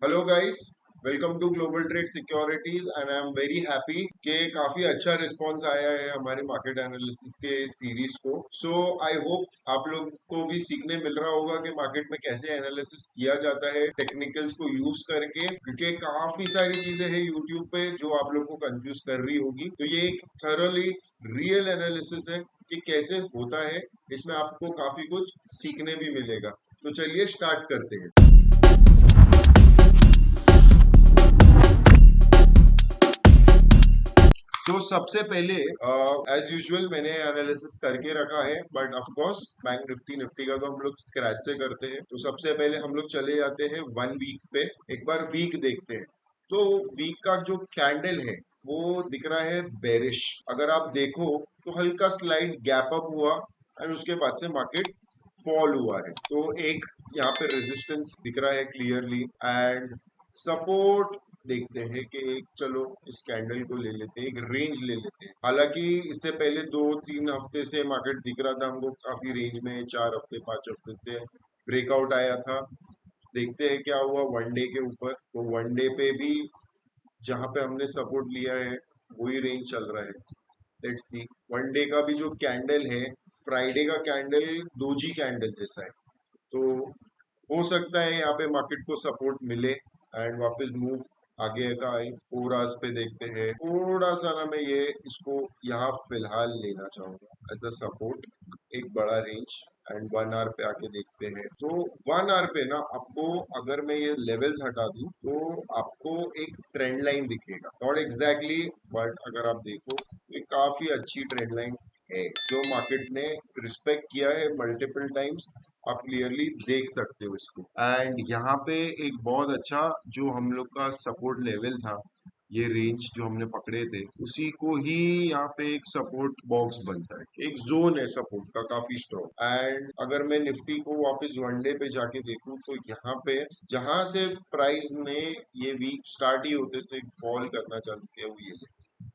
Hello guys, welcome to global trade securities and I am very happy कि काफी अच्छा response आया है हमारे मार्केट एनालिसिस के सीरीज को। सो आई होप आप लोग को भी सीखने मिल रहा होगा कि मार्केट में कैसे एनालिसिस किया जाता है टेक्निकल्स को यूज करके, क्योंकि काफी सारी चीजें हैं यूट्यूब पे जो आप लोग को कंफ्यूज कर रही होगी। तो ये एक थरोली रियल एनालिसिस है कि कैसे होता है। इसमें आपको काफी कुछ सीखने भी मिलेगा। तो चलिए स्टार्ट करते हैं। तो सबसे पहले एज यूजुअल मैंने एनालिसिस करके रखा है, but of course bank Nifty Nifty का तो हम लोग स्क्रैच से करते हैं। तो सबसे पहले हम लोग चले जाते हैं 1 वीक पे, एक बार वीक देखते हैं। तो वीक का जो कैंडल है वो दिख रहा है बेरिश। अगर आप देखो तो हल्का स्लाइड गैप अप हुआ एंड उसके बाद से मार्केट फॉल हुआ है। तो एक यहाँ पे रेजिस्टेंस दिख रहा है क्लियरली एंड सपोर्ट देखते हैं कि चलो इस कैंडल को ले लेते हैं, एक रेंज ले लेते हैं। हालांकि इससे पहले 2-3 हफ्ते से मार्केट दिख रहा था हमको काफी रेंज में, 4 हफ्ते 5 हफ्ते से ब्रेकआउट आया था। देखते हैं क्या हुआ वन डे के ऊपर। तो वन डे पे भी जहां पे हमने सपोर्ट लिया है वही रेंज चल रहा है। लेट्स सी वन डे का भी जो कैंडल है, फ्राइडे का कैंडल दोजी कैंडल जैसा है। तो हो सकता है यहाँ पे मार्केट को सपोर्ट मिले एंड वापस मूव आगे का आए। 4 आवर्स पे देखते हैं, थोड़ा सा ना मैं ये इसको यहाँ फिलहाल लेना चाहूंगा एज अ सपोर्ट, एक बड़ा रेंज। एंड 1 आवर पे आके देखते हैं। तो 1 आवर पे ना आपको, अगर मैं ये लेवल्स हटा दूं तो आपको एक ट्रेंड लाइन दिखेगा, नॉट एग्जैक्टली बट अगर आप देखो ये काफी अच्छी ट्रेंड लाइन है जो मार्केट ने रिस्पेक्ट किया है मल्टीपल टाइम्स। आप क्लियरली देख सकते हो इसको। एंड यहाँ पे एक बहुत अच्छा जो हम लोग का सपोर्ट लेवल था, ये रेंज जो हमने पकड़े थे उसी को ही यहाँ पे एक सपोर्ट बॉक्स बनता है, एक जोन है सपोर्ट का काफी स्ट्रॉन्ग। एंड अगर मैं निफ्टी को वापस वनडे पे जाके देखूं तो यहाँ पे जहां से प्राइस ने ये वीक स्टार्ट ही होते से फॉल करना चालू किया हुई है,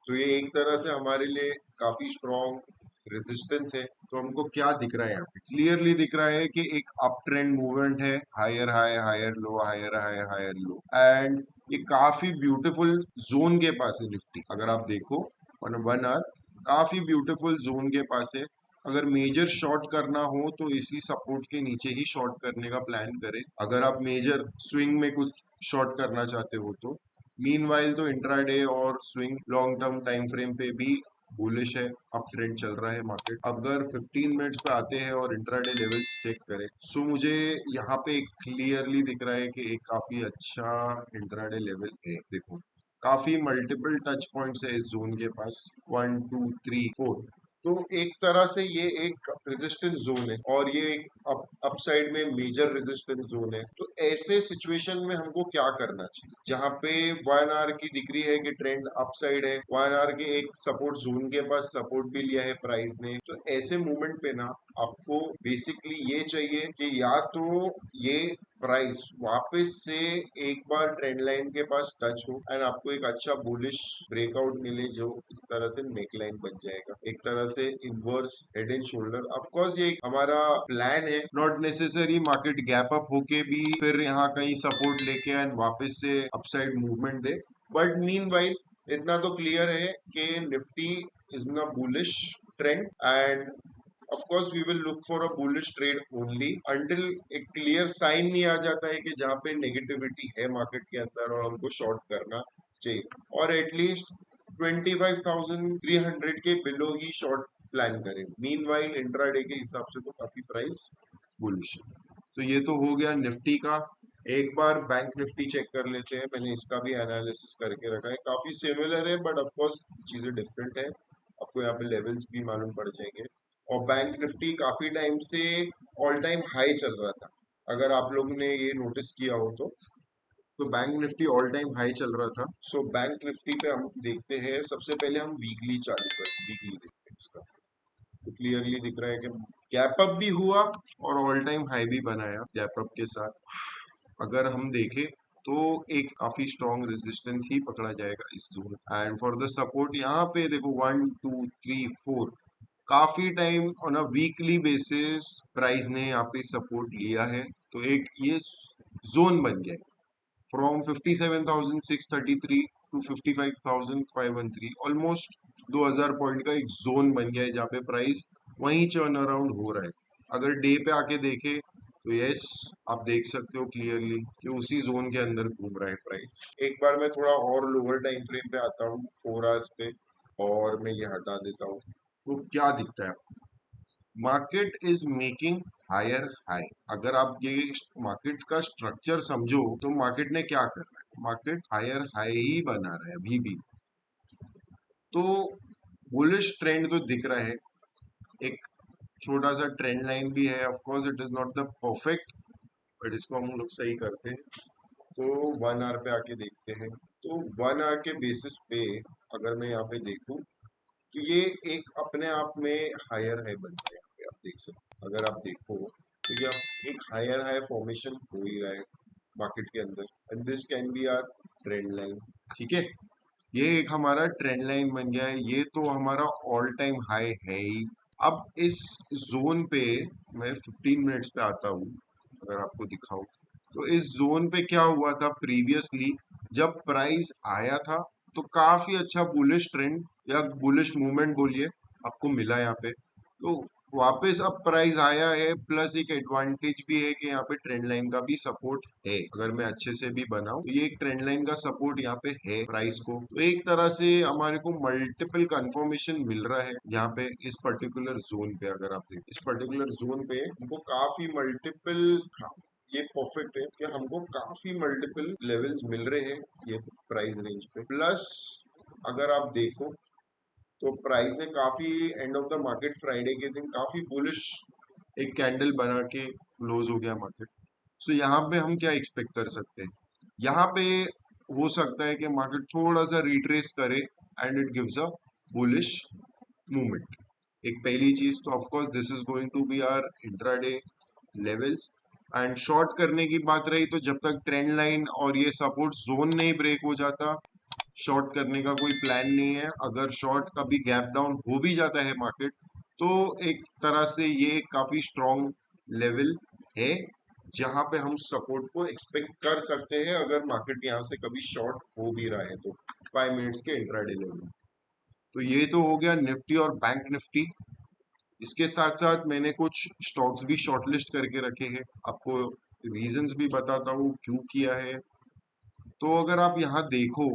तो ये एक तरह से हमारे लिए काफी स्ट्रॉन्ग रेजिस्टेंस है। तो हमको क्या दिख रहा है यहाँ पे, क्लियरली दिख रहा है कि एक अप ट्रेंड मूवमेंट है, higher high higher low higher high higher low. And ये काफी ब्यूटीफुल जोन के पास है निफ्टी। अगर आप देखो 1 आवर काफी ब्यूटीफुल जोन के पास है। अगर मेजर शॉर्ट करना हो तो इसी सपोर्ट के नीचे ही शॉर्ट करने का प्लान करें, अगर आप मेजर स्विंग में कुछ शॉर्ट करना चाहते हो तो। मीनवाइल तो इंट्राडे और swing long term time frame पे भी बुलिश है, अप ट्रेंड चल रहा है मार्केट। अगर 15 मिनट्स पे आते हैं और इंट्राडे लेवल्स चेक करें, सो मुझे यहाँ पे क्लियरली दिख रहा है कि एक काफी अच्छा इंट्राडे लेवल है। देखो काफी मल्टीपल टच पॉइंट्स है इस जोन के पास, 1 2 3 4। तो एक तरह से ये एक रेजिस्टेंस जोन है और ये एक अपसाइड में मेजर रेजिस्टेंस जोन है। तो ऐसे सिचुएशन में हमको क्या करना चाहिए, जहाँ पे 1 आवर की दिख रही है कि ट्रेंड अपसाइड है, 1 आवर के एक सपोर्ट जोन के पास सपोर्ट भी लिया है प्राइस ने। तो ऐसे मूवमेंट पे ना आपको बेसिकली ये चाहिए कि या तो ये प्राइस वापस से एक बार ट्रेंड लाइन के पास टच हो एंड आपको एक अच्छा बुलिश ब्रेकआउट मिले जो इस तरह से नेक लाइन बन जाएगा, एक तरह से inverse head and shoulder. Of course ये हमारा प्लान है, not necessary market gap up होके भी फिर यहाँ कहीं सपोर्ट लेके एंड वापस से upside movement they. But meanwhile इतना तो क्लियर है कि Nifty is in a bullish trend and of course we will look for a bullish trade only until एक क्लियर साइन नहीं आ जाता है कि जहाँ पे नेगेटिविटी है मार्केट के अंदर और हमको शॉर्ट करना चाहिए, और एटलीस्ट 25,300 के बिलो ही शॉर्ट प्लान करें। मीनवाइल इंट्राडे के हिसाब से तो काफी प्राइस बुलिश है। तो ये तो हो गया निफ्टी का। एक बार बैंक निफ्टी चेक कर लेते हैं, मैंने इसका भी एनालिसिस करके रखा है, काफी सिमिलर है बट ऑफकोर्स चीजें डिफरेंट है। आपको यहाँ पे लेवल्स भी मालूम पड़ जाएंगे। और बैंक निफ्टी काफी टाइम से ऑल टाइम हाई चल रहा था, अगर आप लोग ने ये नोटिस किया हो तो bank Nifty all time high चल रहा था। सो बैंक निफ्टी पे हम देखते हैं, सबसे पहले हम वीकली चालू करते, वीकली देखते हैं इसका। तो क्लियरली दिख रहा है कि गैप अप भी हुआ और ऑल टाइम हाई भी बनाया गैप अप के साथ। अगर हम देखें तो एक काफी स्ट्रॉन्ग रेजिस्टेंस ही पकड़ा जाएगा इस zone. And for the support यहाँ पे देखो 1 2 3 4 काफी time on a weekly basis price ने यहाँ पे सपोर्ट लिया है। तो एक ये जोन बन गया है। फ्रॉम 57,633 टू 55,513, ऑलमोस्ट 2000 पॉइंट का एक जोन बन गया है जहाँ पे प्राइस वहीं टर्न अराउंड हो रहा है। अगर डे पे आके देखे तो यस, आप देख सकते हो क्लियरली कि उसी जोन के अंदर घूम रहा है प्राइस। एक बार मैं थोड़ा और लोअर टाइम फ्रेम पे आता हूँ, 4 आवर्स पे, और मैं ये हटा देता हूँ, तो क्या दिखता है? Market is making higher high. अगर आप ये मार्केट का स्ट्रक्चर समझो तो मार्केट ने क्या कर रहा है, मार्केट हायर हाई ही बना रहा है अभी भी। तो बुलिश ट्रेंड तो दिख रहा है, एक छोटा सा ट्रेंड लाइन भी है। Of course it is not the perfect, but इसको हम लोग सही करते हैं। तो 1 आवर पे आके देखते हैं। तो 1 आवर के बेसिस पे अगर मैं यहाँ पे देखूं तो ये एक अपने आप में हायर हाई बन रहा है। यहाँ पे आप देख सकते हो, अगर आप देखो तो ये एक हायर हाई फॉर्मेशन हो ही रहा है मार्केट के अंदर, and this can be our trend line. ठीक है, ये एक हमारा ट्रेंड लाइन बन गया है, ये तो हमारा ऑल टाइम हाई है ही। अब इस जोन पे मैं 15 मिनट्स पे आता हूँ, अगर आपको दिखाऊं तो इस जोन पे क्या हुआ था प्रीवियसली, जब प्राइस आया था तो काफी अच्छा बुलिश ट्रेंड या बुलिश मूवमेंट बोलिए आपको मिला यहाँ पे। तो वापस अब प्राइस आया है, प्लस एक एडवांटेज भी है कि यहाँ पे ट्रेंड लाइन का भी सपोर्ट है। अगर मैं अच्छे से भी बनाऊं तो ये एक ट्रेंड लाइन का सपोर्ट यहाँ पे है प्राइस को। तो एक तरह से हमारे को मल्टीपल कंफर्मेशन मिल रहा है यहाँ पे इस पर्टिकुलर जोन पे। अगर आप देखें इस पर्टिकुलर जोन पे हमको काफी मल्टीपल, हाँ ये परफेक्ट है कि हमको काफी मल्टीपल लेवल्स मिल रहे हैं ये प्राइस रेंज पे। प्लस अगर आप देखो तो प्राइस ने काफी end of the market Friday के दिन काफी बुलिश एक कैंडल बना के क्लोज हो गया मार्केट। सो यहाँ पे हम क्या एक्सपेक्ट कर सकते हैं, यहाँ पे हो सकता है कि मार्केट थोड़ा सा रिट्रेस करे and it gives a bullish movement. एक पहली चीज तो of course this is going to be our intraday levels. And short करने की बात रही तो जब तक ट्रेंड लाइन और ये सपोर्ट जोन नहीं ब्रेक हो जाता, शॉर्ट करने का कोई प्लान नहीं है। अगर शॉर्ट कभी गैप डाउन हो भी जाता है मार्केट, तो एक तरह से ये काफी स्ट्रॉन्ग लेवल है जहां पे हम सपोर्ट को एक्सपेक्ट कर सकते हैं अगर मार्केट यहाँ से कभी शॉर्ट हो भी रहा है तो 5 मिनट्स के इंट्राडे लेवल। तो ये तो हो गया निफ्टी और बैंक निफ्टी। इसके साथ साथ मैंने कुछ स्टॉक्स भी शॉर्टलिस्ट करके रखे हैं, आपको रीजंस भी बताता हूँ क्यों किया है। तो अगर आप यहाँ देखो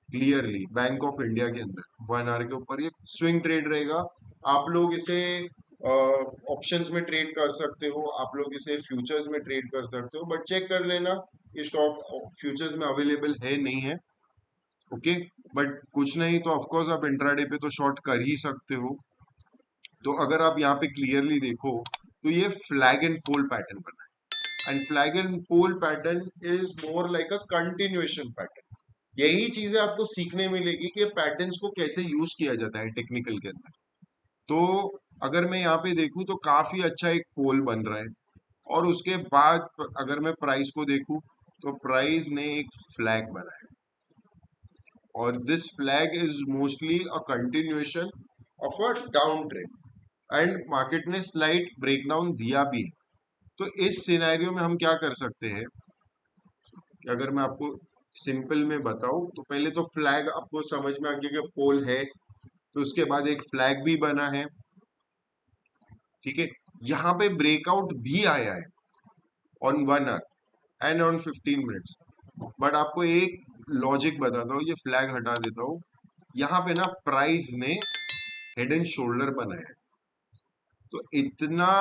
क्लियरली बैंक ऑफ इंडिया के अंदर 1 आवर के ऊपर ये स्विंग ट्रेड रहेगा। आप लोग इसे ऑप्शंस में ट्रेड कर सकते हो, आप लोग इसे फ्यूचर्स में ट्रेड कर सकते हो, बट चेक कर लेना ये स्टॉक फ्यूचर्स में अवेलेबल है नहीं है। ओके, बट कुछ नहीं तो ऑफकोर्स आप इंट्राडे पे तो शॉर्ट कर ही सकते हो। तो अगर आप यहाँ पे क्लियरली देखो तो ये फ्लैग एंड पोल पैटर्न बना है, and flag and pole pattern is more like a continuation pattern. यही चीजें आपको सीखने मिलेगी कि पैटर्न्स को कैसे यूज किया जाता है टेक्निकल के अंदर। तो अगर मैं यहाँ पे देखूं तो काफी अच्छा एक पोल बन रहा है, और उसके बाद अगर मैं प्राइस को देखूं तो प्राइस ने एक फ्लैग बनाया, और this flag is mostly a continuation of a down trend, and market ने स्लाइड ब्रेकडाउन दिया भी है। तो इस सिनेरियो में हम क्या कर सकते हैं कि अगर मैं आपको सिंपल में बताऊं तो पहले तो फ्लैग आपको समझ में आ गया कि पोल है, तो उसके बाद एक फ्लैग भी बना है। ठीक है, यहाँ पे ब्रेकआउट भी आया है on 1 our and on 15 minutes. But आपको एक लॉजिक बताता हूँ, ये फ्लैग हटा देता हूँ। यहाँ पे ना प्राइस ने हेड एंड शोल्डर बनाया है, तो इतना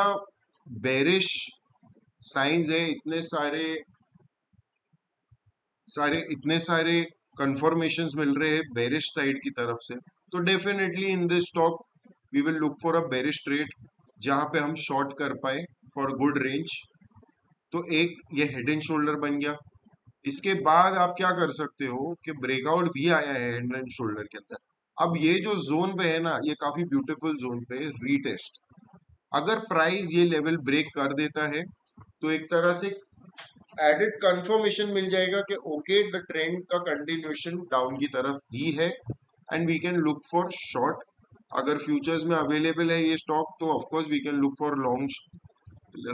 बेरिश साइंस है, इतने सारे कंफर्मेशंस मिल रहे हैं बेरिश साइड की तरफ से। तो definitely in this stock we will look for a bearish trade जहां पे हम शॉर्ट कर पाए फॉर गुड रेंज। तो एक ये हेड एंड शोल्डर बन गया। इसके बाद आप क्या कर सकते हो कि ब्रेकआउट भी आया है हेड एंड शोल्डर के अंदर। अब ये जो जोन पे है ना, ये काफी ब्यूटीफुल जोन पे है रीटेस्ट। अगर प्राइस ये लेवल ब्रेक कर देता है तो एक तरह से एडेड कंफर्मेशन मिल जाएगा कि ओके द ट्रेंड का कंटिन्यूएशन डाउन की तरफ ही है, and we can look for short. अगर फ्यूचर्स में अवेलेबल है ये स्टॉक तो of course we can look for long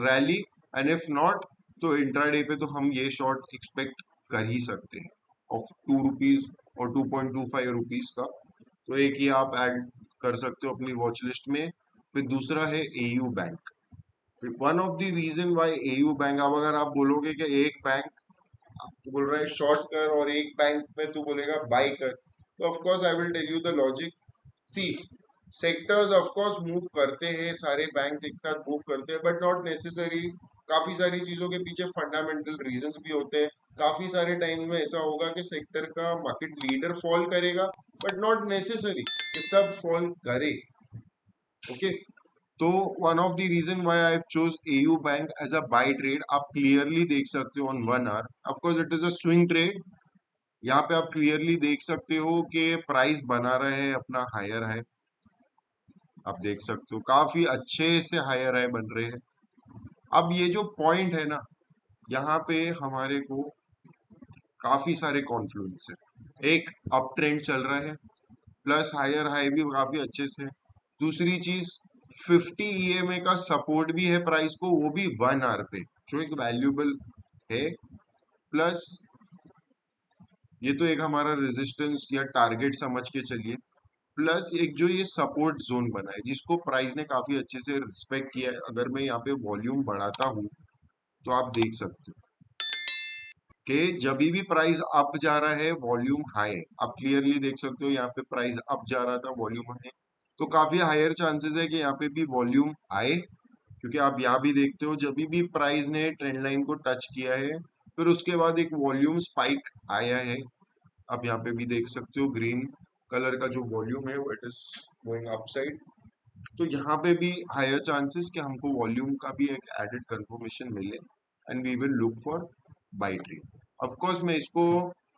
rally, and if not तो इंट्राडे पे तो हम ये शॉर्ट एक्सपेक्ट कर ही सकते हैं ऑफ ₹2 और 2.25 रुपीज का। तो एक ये आप ऐड कर सकते हो अपनी वॉच लिस्ट में। फिर दूसरा है AU bank. One of the reason why AU bank, अब अगर आप बोलोगे कि एक बैंक तो बोल रहा है शॉर्ट कर और एक बैंक में तू बोलेगा बाय कर, तो of course I will tell you the logic. See, sectors of course move करते हैं, सारे बैंक्स एक साथ मूव करते हैं, बट नॉट नेसेसरी। काफी सारी चीजों के पीछे फंडामेंटल रीजंस भी होते हैं। काफी सारे टाइम में ऐसा होगा कि सेक्टर का मार्केट लीडर फॉल करेगा, बट नॉट नेसेसरी कि सब फॉल करे। ओके, तो one of the reason why I chose AU bank as a buy trade, आप क्लियरली देख सकते हो on 1 hour. Of course it is a swing trade. यहाँ पे आप क्लियरली देख सकते हो कि प्राइस बना रहे हैं अपना हायर हाई। आप देख सकते हो काफी अच्छे से हायर हाई बन रहे हैं। अब ये जो पॉइंट है ना, यहाँ पे हमारे को काफी सारे कॉन्फ्लुएंस है। एक अप ट्रेंड चल रहा है, प्लस हायर हाई भी काफी अच्छे से। दूसरी चीज 50 EMA का सपोर्ट भी है प्राइस को, वो भी 1 आवर पे, जो एक वैल्यूबल है। प्लस ये तो एक हमारा रेजिस्टेंस या टारगेट समझ के चलिए। प्लस एक जो ये सपोर्ट जोन बना है जिसको प्राइस ने काफी अच्छे से रिस्पेक्ट किया है। अगर मैं यहाँ पे वॉल्यूम बढ़ाता हूँ तो आप देख सकते हो कि जब भी प्राइस अप जा रहा है वॉल्यूम हाई, आप क्लियरली देख सकते हो यहाँ पे प्राइस अप जा रहा था वॉल्यूम हाई, तो काफी हायर चांसेस है कि यहाँ पे भी वॉल्यूम आए। क्योंकि आप यहाँ भी देखते हो जब भी प्राइस ने ट्रेंड लाइन को टच किया है, फिर उसके बाद एक वॉल्यूम स्पाइक आया है। आप यहाँ पे भी देख सकते हो ग्रीन कलर का जो वॉल्यूम है वो इट इज गोइंग अपसाइड। तो यहाँ पे भी हायर चांसेस कि हमको वॉल्यूम का भी एक एडेड कंफर्मेशन मिले and we will look for buy trade. Of course मैं इसको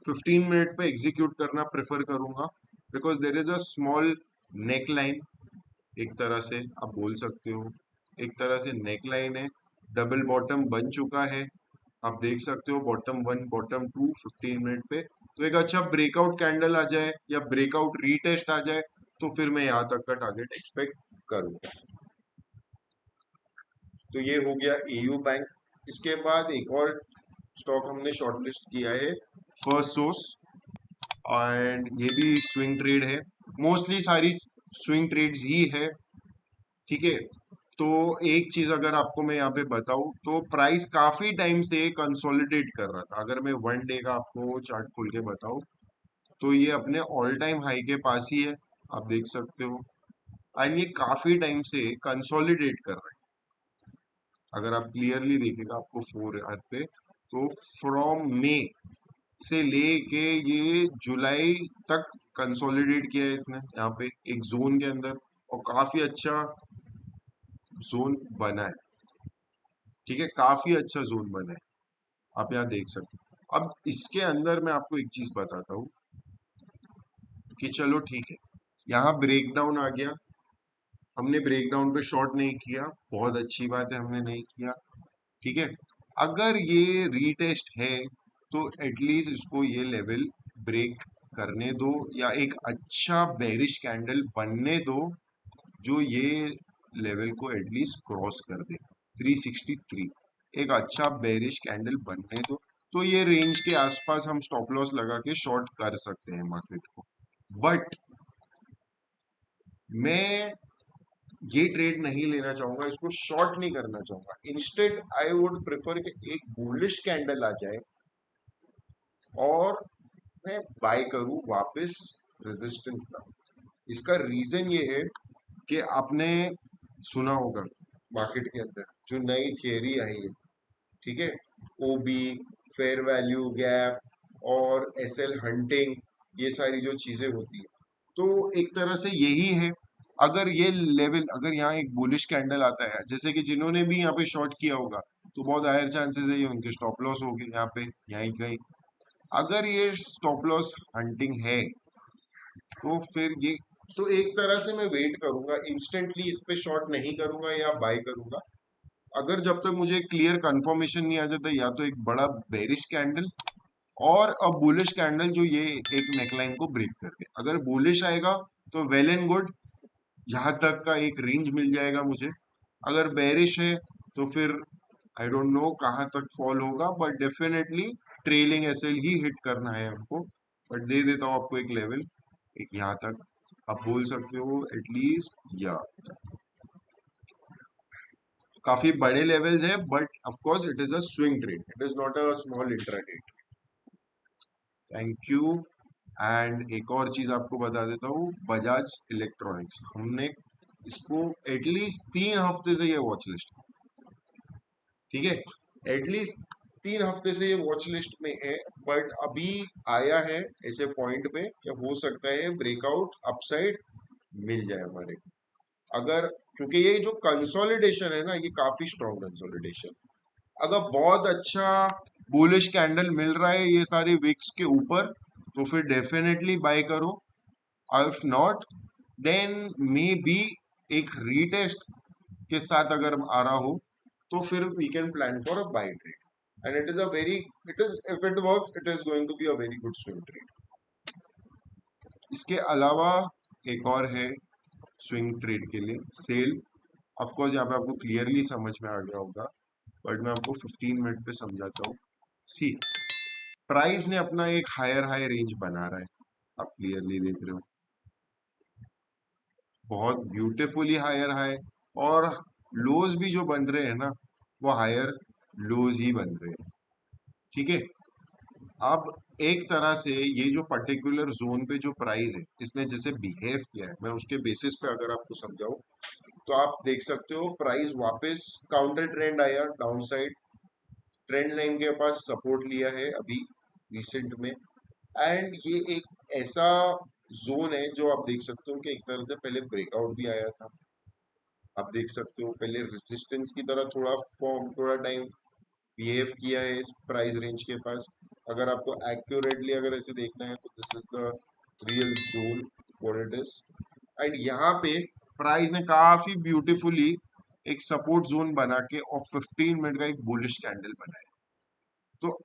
15 मिनट पे एग्जीक्यूट करना प्रेफर करूंगा, because there is a small neck line, एक तरह से आप बोल सकते हो एक तरह से नेक लाइन है। डबल बॉटम बन चुका है, आप देख सकते हो बॉटम 1 बॉटम 2 15 मिनट पे। तो एक अच्छा ब्रेकआउट कैंडल आ जाए या ब्रेकआउट रीटेस्ट आ जाए तो फिर मैं यहाँ तक का टारगेट एक्सपेक्ट करूंगा। तो ये हो गया एयू बैंक। इसके बाद एक और स्टॉक हमने शॉर्टलिस्ट किया है, फर्स्ट सोर्स, एंड ये भी स्विंग ट्रेड है। मोस्टली सारी स्विंग ट्रेड्स ही है, ठीक है। तो एक चीज अगर आपको मैं यहाँ पे बताऊं तो प्राइस काफी टाइम से कंसोलिडेट कर रहा था। अगर मैं 1 डे का आपको चार्ट खोल के बताऊं तो ये अपने ऑल टाइम हाई के पास ही है, आप देख सकते हो। एंड ये काफी टाइम से कंसोलिडेट कर रहा है। अगर आप क्लियरली देखेगा आपको 4 आवर पे, तो फ्रॉम मे से लेके ये जुलाई तक कंसोलिडेट किया है इसने यहाँ पे एक जोन के अंदर, और काफी अच्छा जोन बना है, ठीक है, काफी अच्छा जोन बना है, आप यहाँ देख सकते हो। अब इसके अंदर मैं आपको एक चीज बताता हूँ कि चलो ठीक है, यहाँ ब्रेकडाउन आ गया, हमने ब्रेकडाउन पे शॉर्ट नहीं किया, बहुत अच्छी बात है, हमने नहीं किया, ठीक है। अगर ये रीटेस्ट है तो एटलीस्ट इसको ये लेवल ब्रेक करने दो, या एक अच्छा बेरिश कैंडल बनने दो जो ये लेवल को एटलीस्ट क्रॉस कर दे 363। एक अच्छा बेरिश कैंडल बनने दो तो ये रेंज के आसपास हम स्टॉप लॉस लगा के शॉर्ट कर सकते हैं मार्केट को। बट मैं ये ट्रेड नहीं लेना चाहूंगा, इसको शॉर्ट नहीं करना चाहूंगा। इंस्टेड आई वुड प्रेफर कि एक बुलिश कैंडल आ जाए और मैं बाय करूं वापस रेजिस्टेंस तक। इसका रीजन ये है कि आपने सुना होगा मार्केट के अंदर जो नई थियरी आई है, ठीक है, ओबी, फेयर वैल्यू गैप और एसएल हंटिंग, ये सारी जो चीजें होती है, तो एक तरह से यही है। अगर ये लेवल, अगर यहाँ एक बुलिश कैंडल आता है, जैसे कि जिन्होंने भी यहाँ पे शॉर्ट किया होगा तो बहुत हायर चांसेस है ये उनके स्टॉप लॉस हो गए यहाँ पे, यहीं कहीं। अगर ये स्टॉप लॉस हंटिंग है तो फिर ये, तो एक तरह से मैं वेट करूंगा, इंस्टेंटली इस पे शॉर्ट नहीं करूंगा या बाय करूंगा। अगर जब तक मुझे क्लियर कंफर्मेशन नहीं आ जाता, या तो एक बड़ा बेरिश कैंडल और अ बुलिश कैंडल जो ये एक नेकलाइन को ब्रेक कर दे। अगर बुलिश आएगा तो वेल एंड गुड, यहाँ तक का एक रेंज मिल जाएगा मुझे। अगर बेरिश है तो फिर आई डोंट नो कहाँ तक फॉल होगा, बट डेफिनेटली ट्रेलिंग एसएल ही हिट करना है हमको, बट दे देता हूँ आपको एक लेवल, एक यहाँ तक आप बोल सकते हो एटलीस्ट, या काफी बड़े लेवल्स है, but of course it is a swing trade, it is not a small intraday. Thank you. And एक और चीज आपको बता देता हूँ, बजाज इलेक्ट्रॉनिक्स, हमने इसको एटलीस्ट 3 हफ्ते से ये वॉच लिस्ट, ठीक है, एटलीस्ट 3 हफ्ते से ये वॉच लिस्ट में है, बट अभी आया है ऐसे पॉइंट पे कि हो सकता है ब्रेकआउट अपसाइड मिल जाए हमारे, अगर, क्योंकि ये जो कंसोलिडेशन है ना, ये काफी स्ट्रॉन्ग कंसोलिडेशन, अगर बहुत अच्छा बुलिश कैंडल मिल रहा है ये सारे विक्स के ऊपर, तो फिर डेफिनेटली बाय करो, if not then may be एक रीटेस्ट के साथ अगर आ रहा हो, तो फिर we can plan for a buy trade, and it is a very, it is, if it works it is going to be a very good swing trade. इसके अलावा एक और है स्विंग ट्रेड के लिए सेल, ऑफ कोर्स यहाँ पे आपको क्लियरली समझ में आ गया होगा, बट मैं आपको 15 मिनट पे समझाता हूँ। सी, प्राइस ने अपना एक हायर हाई रेंज बना रहा है, आप क्लियरली देख रहे हो, बहुत ब्यूटीफुली हायर हाई, और लोज भी जो बन रहे हैं ना, वो हायर लोज ही बन रहे हैं, ठीक है। अब एक तरह से ये जो पर्टिकुलर जोन पे जो प्राइस है, इसने जैसे बिहेव किया है, मैं उसके बेसिस पे अगर आपको समझाऊं, तो आप देख सकते हो प्राइस वापस काउंटर ट्रेंड आया डाउन साइड, ट्रेंड लाइन के पास सपोर्ट लिया है अभी रिसेंट में, एंड ये एक ऐसा जोन है जो आप देख सकते हो कि एक तरह से पहले ब्रेकआउट भी आया था, आप देख सकते हो पहले रेजिस्टेंस की तरह थोड़ा फॉर्म, थोड़ा टाइम बिहेव किया है इस प्राइस रेंज के पास, अगर आपको एक्यूरेटली अगर ऐसे देखना है तो this is the real zone what it is, and यहाँ पे प्राइस ने काफी ब्यूटीफुली एक सपोर्ट जोन बना के और 15 मिनट का एक बुलिश कैंडल बनाया, तो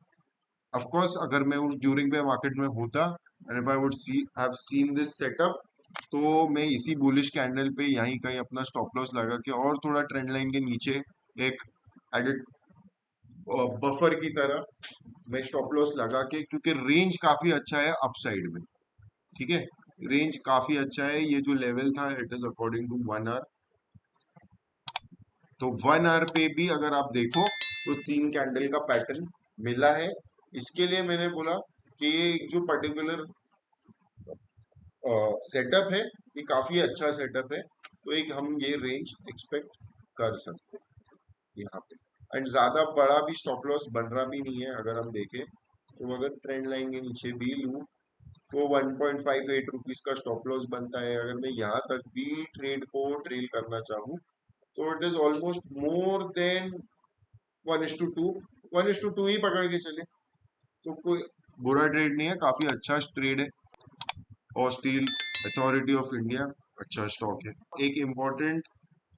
ऑफ कोर्स अगर मैं उस ड्यूरिंग पे मार्केट में होता, and if I would see have seen this setup, तो मैं इसी बुलिश कैंडल पे यहीं कहीं अपना स्टॉप लॉस लगा के और थोड़ा ट्रेंड लाइन के नीचे एक एडिट बफर की तरह मैं स्टॉप लॉस लगा के, क्योंकि रेंज काफी अच्छा है अपसाइड में, ठीक है, रेंज काफी अच्छा है, ये जो लेवल था it is according to 1 hour, तो 1 आवर पे भी अगर आप देखो तो 3 कैंडल का पैटर्न मिला है, इसके लिए मैंने बोला कि ये एक जो पर्टिकुलर सेटअप है, ये काफी अच्छा सेटअप है, तो एक हम ये रेंज एक्सपेक्ट कर सकते हैं यहाँ पे, एंड ज्यादा बड़ा भी स्टॉप लॉस बन रहा भी नहीं है, अगर हम देखें तो अगर ट्रेंड लाइन के नीचे भी लूँ तो 1.58 रुपीज का स्टॉप लॉस बनता है, अगर मैं यहाँ तक भी ट्रेड को ट्रेल करना चाहूँ तो it is almost more than 1:2, 1:2 ही पकड़ के चले, तो कोई बुरा ट्रेड नहीं है, काफी अच्छा ट्रेड है, और स्टील अथॉरिटी ऑफ इंडिया अच्छा स्टॉक है। एक इम्पोर्टेंट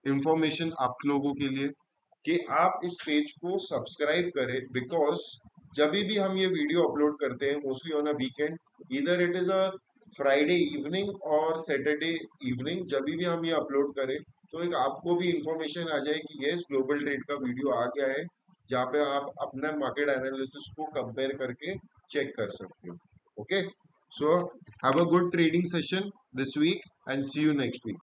इंफॉर्मेशन आप लोगों के लिए कि आप इस पेज को सब्सक्राइब करें, बिकॉज जब भी हम ये वीडियो अपलोड करते हैं मोस्टली ऑन अ वीकेंड, इधर it is a Friday evening और सैटरडे इवनिंग, जब भी हम ये अपलोड करें तो एक आपको भी इंफॉर्मेशन आ जाए कि यस ग्लोबल ट्रेड का वीडियो आ गया है, जहाँ पे आप अपना मार्केट एनालिसिस को कंपेयर करके चेक कर सकते हो, okay. So have a good trading session this week and see you next week.